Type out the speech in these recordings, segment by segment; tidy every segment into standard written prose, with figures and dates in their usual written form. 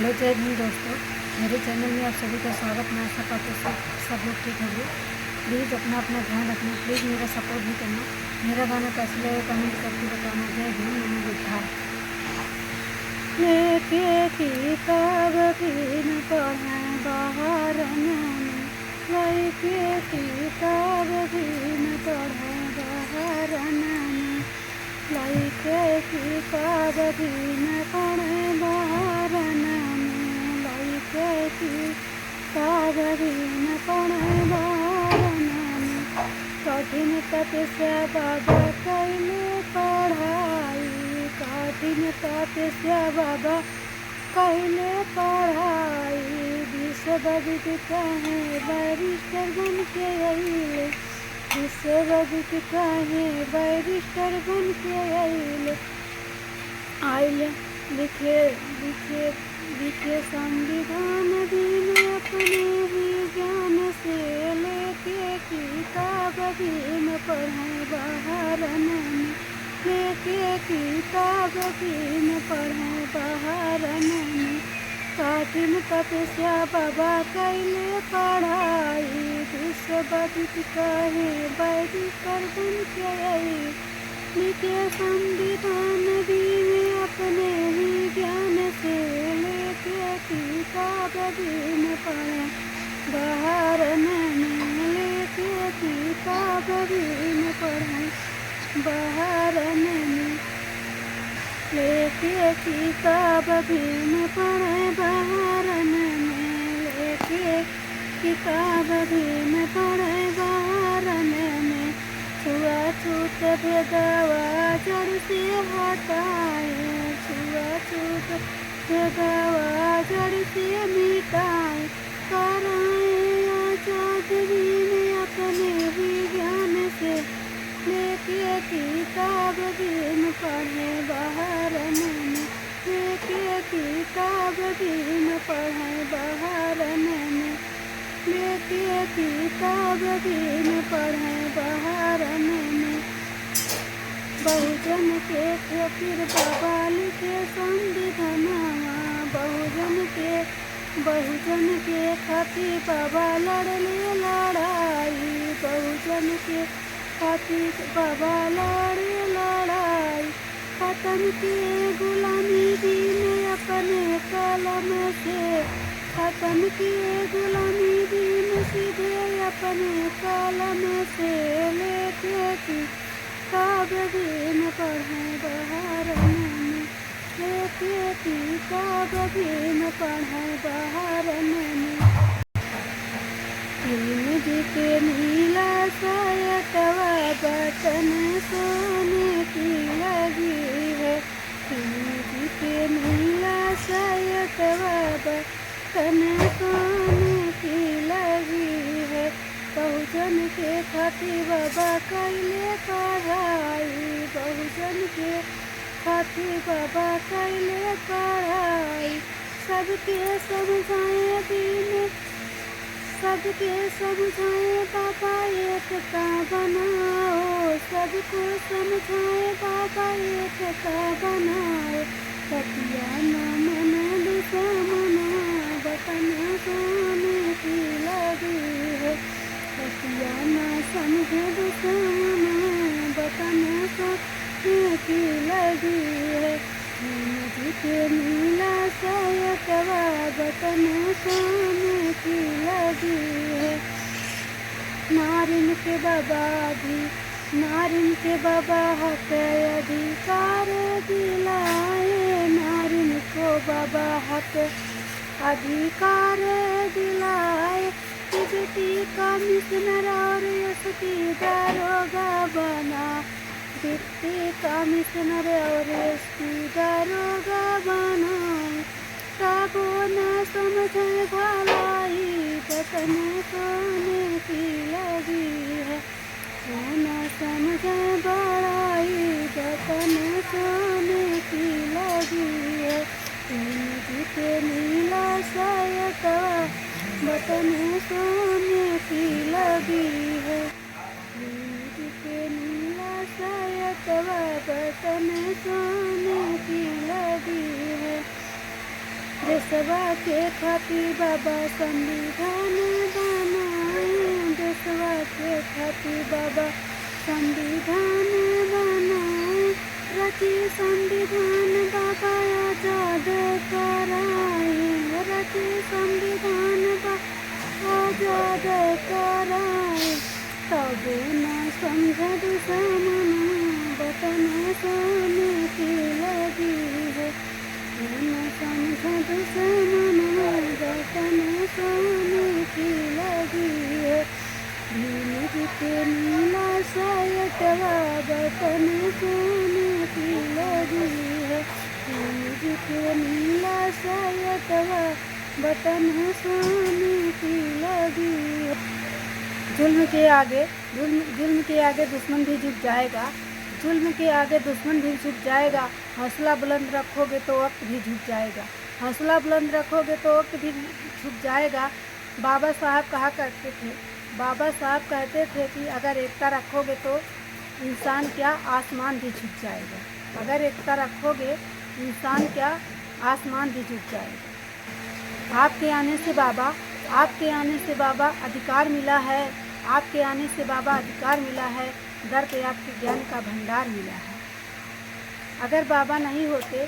Hello जय हिंद दोस्तों, मेरे चैनल में आप सभी का स्वागत। मैं आशा करती हूँ सब लोग ठीक होंगे। प्लीज़ अपना अपना ध्यान रखना, प्लीज़ मेरा सपोर्ट भी करना। मेरा गाना कैसा लगे कमेंट करके बताना। जय हिंद, नमो बुद्धाय। लेके किताब भी न पढ़े बाहर लेके किताब भी न पढ़े बाहर लइके किताब भी न पढ़े बाहर लइके किताब भी न पढ़े बाहर कठिन तपस्या बाबा कैले पढ़ाई, कठिन तपस्या बाबा कैले पढ़ाई। विश्वविद कहे बैरिस्टर बन के अइले, विश्वविद कहे बैरिस्टर बन के आइले लिखे लिखे लिखे संविधान भी में अपने ही ज्ञान से लेके किताब भी न पढ़े बाहर लेके किताब भी न पढ़े बाहर कठिन तपस्या बाबा कैले पढ़ाई। विश्वविद कहे बैरिस्टर बन के लिखे संविधान भी में अपने ही ज्ञान से लेके किताब भी न पढ़े बाहर लेके किताब भी न पढ़े बाहर लेके किताब भी न पढ़े बाहर लेके किताब भी न पढ़े बाहर छुआछूत भेदवा जड़ से हटाए, छुआछूत भेदवा जड़ से मिटाए कराए आजाद भी अपने ही ज्ञान से लेके किताब भी न पढ़े बाहर लेके किताब भी न पढ़े बाहर लेके किताब भी न पढ़े बाहर बहुजन के खातिर बाबा लिखे संविधानवा, बहुजन के खातिर बाबा लड़ले लड़ाई, बहुजन के खातिर बाबा लड़े लड़ाई। खत्म के गुलामी दिन अपने कलम से, खत्म के गुलामी दिन सीधे अपने कलम से लेके किताब भी न पढ़े बाहर लेके किताब भी न पढ़े बाहर जी के नीला सायकवा बटन सोने की लगी है, जी के नीला सायकवा बटन सोने की लगी है। बहुजन के खातिर बाबा कैले पढ़ाई, बहुजन के खातिर बाबा कैले पढ़ाई। सबके समझाए दिन, सबके समझाए बाबा एकता बनाओ, सबको समझाए बाबा एकता बनाओ। सतिया न मन दुश्मना बटन सोने की लगी है, सतिया न समझे दुश्मना बटन सोने की लगी है। जी के नीला सायकवा बटन सोने की लगी है। नारिन के बाबा भी, नारिन के बाबा हक अधिकार दिलाए, नारिन को बाबा हक अधिकार दिलाए। डिप्टी कमिश्नर और एसपी दारोगा बना, डिप्टी कमिश्नर और एसपी दारोगा बना। सबो न समझे भलाई बटन सोने की लगी है, न समझे बड़ाई बटन सोने की लगी है। जी के नीला सायकवा बटन सोने की लगी है, जी के नीला सायकवा बटन सोने की लगी है। देशवा के खातिर बाबा संविधान बनाए, देशवा के खातिर बाबा संविधान बनाए, रची संविधान बाबा आजाद कराए, रची संविधान बाबा आजाद कराए। तब न समझ दुश्मन वतन सोने की लगी है, न समझ दुश्मन वतन सोने की लगी है। भीम जी के नीला सायटवा वतन सोने की लगी है, भीम जी के नीला सायटवा वतन सोने की लगी है। जुल्म के आगे दुश्मन भी झुक जाएगा, जुल्म के आगे दुश्मन भी झुक जाएगा। हौसला बुलंद रखोगे तो वक्त भी झुक जाएगा, हौसला बुलंद रखोगे तो वक्त भी झुक जाएगा। बाबा साहब कहा करते थे, बाबा साहब कहते थे कि अगर एकता रखोगे तो इंसान क्या आसमान भी झुक जाएगा, अगर एकता रखोगे इंसान क्या आसमान भी झुक जाएगा। आपके आने से बाबा अधिकार मिला है, आपके आने से बाबा अधिकार मिला है, दर पे आपके ज्ञान का भंडार मिला है। अगर बाबा नहीं होते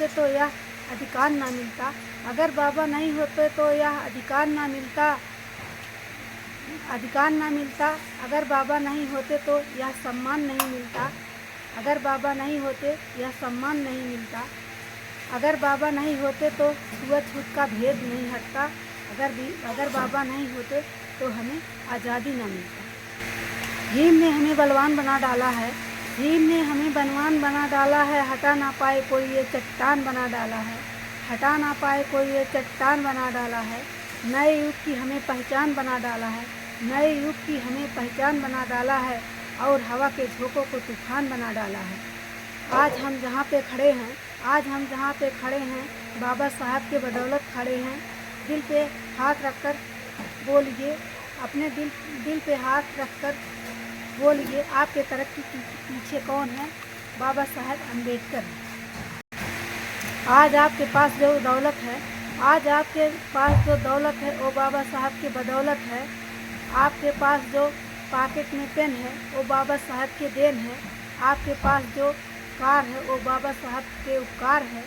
तो यह अधिकार ना मिलता, अगर बाबा नहीं होते तो यह अधिकार ना मिलता, अगर बाबा नहीं होते तो यह सम्मान नहीं मिलता, अगर बाबा नहीं होते यह सम्मान नहीं मिलता, अगर बाबा नहीं होते तो छूत का भेद नहीं हटता, अगर बाबा नहीं होते तो हमें आज़ादी न मिलता। भीम ने हमें बलवान बना डाला है, भीम ने हमें बलवान बना डाला है, हटा ना पाए कोई ये चट्टान बना डाला है, हटा ना पाए कोई ये चट्टान बना डाला है। नए युग की हमें पहचान बना डाला है, नए युग की हमें पहचान बना डाला है, और हवा के झोंकों को तूफान बना डाला है। आज हम जहाँ पे खड़े हैं बाबा साहब के बदौलत खड़े हैं। दिल पे हाथ रखकर बोलिए, अपने दिल पे हाथ रखकर बोलिए, आपके तरक्की के पीछे कौन है? बाबा साहब अम्बेडकर। आज आपके पास जो दौलत है वो बाबा साहब के बदौलत है। आपके पास जो पॉकेट में पेन है वो बाबा साहब के देन है, आपके पास जो कार है वो बाबा साहब के उपकार है,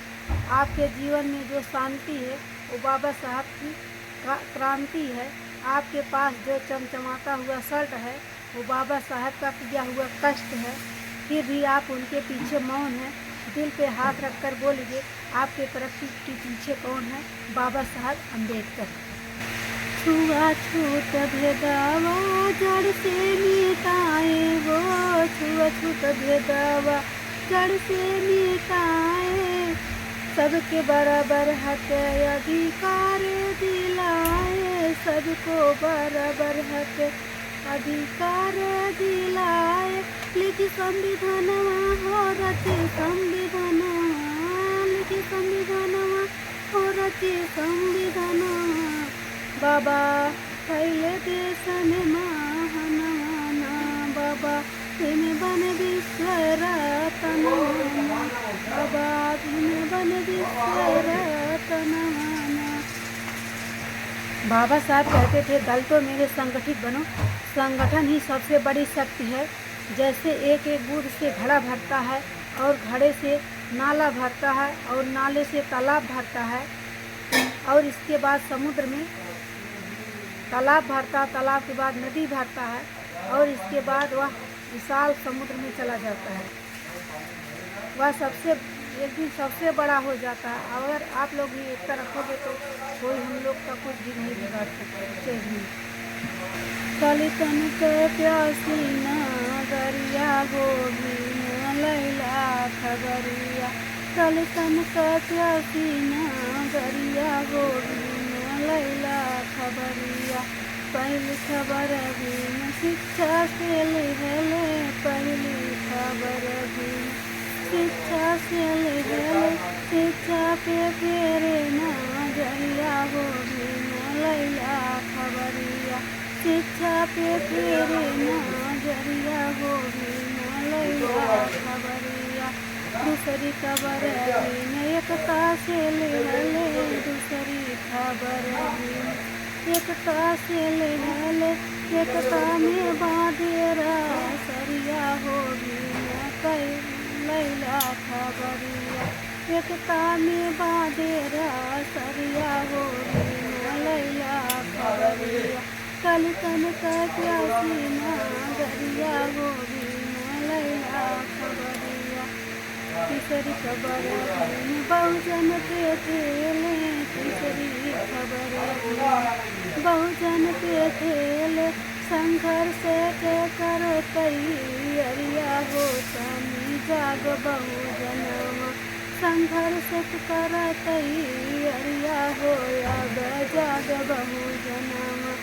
आपके जीवन में जो शांति है वो बाबा साहब की क्रांति है, आपके पास जो चमचमाता हुआ शर्ट है वो बाबा साहब का किया हुआ कष्ट है। फिर भी आप उनके पीछे मौन हैं। दिल पे हाथ रखकर बोलिए, आपके तरक्की के पीछे कौन है? बाबा साहब अम्बेडकर। छुआछूत भेदवा जड़ से मिटाए, वो छुआछूत भेदवा जड़ से मिटाए, सबके बराबर हक अधिकार दिलाए, सबको बराबर हक अधिकार दिलाए। लिखी संविधानवा हो रची संविधानवा, लिखी संविधानवा हो रची संविधानवा, बाबा पहले देश में महानवाना, बाबा तुम्हें बन विश्व रत्नवाना, बाबा तुम्हें बन विश्व रत्नवाना। बाबा साहब कहते थे, दल तो मेरे संगठित बनो, संगठन ही सबसे बड़ी शक्ति है। जैसे एक एक बूंद से घड़ा भरता है और घड़े से नाला भरता है और नाले से तालाब भरता है, और इसके बाद समुद्र में तालाब भरता, तालाब के बाद नदी भरता है, और इसके बाद वह विशाल समुद्र में चला जाता है, वह एक दिन सबसे बड़ा हो जाता है। अगर आप लोग भी एकता रखोगे तो कोई हम लोग का कुछ भी नहीं बिगाड़ सकते। दलितन के प्यासी नागरिया गोभी लैला खबरिया, दलितन का प्यासी नागरिया गोभी लैला खबरिया, पहली खबर भी शिक्षा से ले, पहली खबर भी शिक्षा से ले, शिक्षा पे फेरे नजरिया गोभी लैला खबरिया, शिक्षा पे फेरे नजरिया गोभी लैला खबरिया, दूसरी खबर बिन एकता से लिहले, दूसरी खबर बिन एकता से लिहले, एकता में बांधेरा सरिया हो बिन कई लैला खबरिया, एकता में बांधेरा सरिया हो बिन लैला खबरिया, कलितन का प्यासी नागरिया हो बिन लैला खबरिया। तीसरी खबर बिन बहुजन के खेले, तीसरी खबर बिन बहुजन के खेले, संघर्ष के करो तैयारिया हो स्वामी जाग बहुजनवा, संघर्ष कर तैयारिया हो अब जाग बहुजनवा,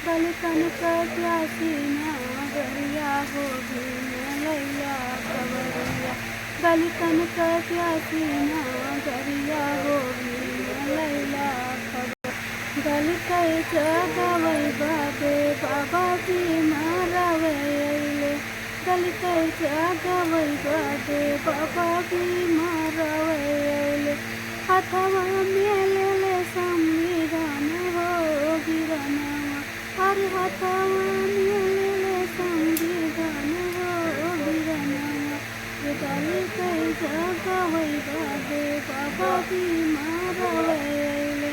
दलितन का प्यासी नागरिया हो भीम लैला खबरिया, दलितन का प्यासी नागरिया हो भीम लैला खबर। दलित जगवै बाबे बाबा जी मारवे अइले, दलित जगवै बाबे बाबा जी मारवे अइले, हथवा में लेले संविधान हो वीरनवा, अरे हथवा में लेले संविधान हो वीरनवा, दलित जगवै बाबे बाबा जी मारवे अइले,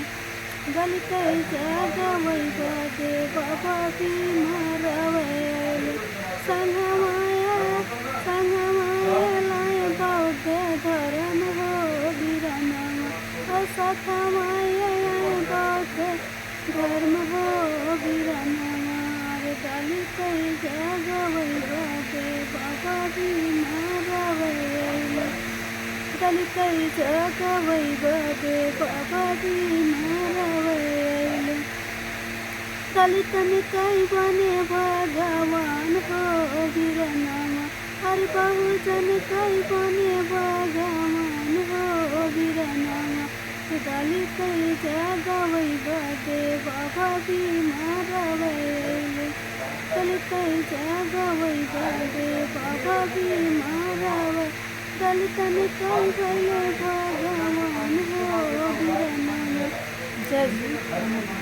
दलित जगवै बाबे बाबा जी मारवे अइले, संगमाया लाए बौद्ध धर्म हो वीरनवा, सथमाया बौद्ध धर्म हो वीरनवा, दलित जगवै बाबे बाबा जी मारवे अइले, दलित जगवै बाबे बाबा जी मारवे अइले, दलितन कई बने भगवान हो वीरनवा, हर बहुजन कई बने भगवान हो वीरनवा, दलित जगवै बाबे बाबा जी मारवे अइले, दलित जगवै बाबे बाबा जी मारवे, दलितन कई बने भगवान हो वीरनवा। जय हिंद।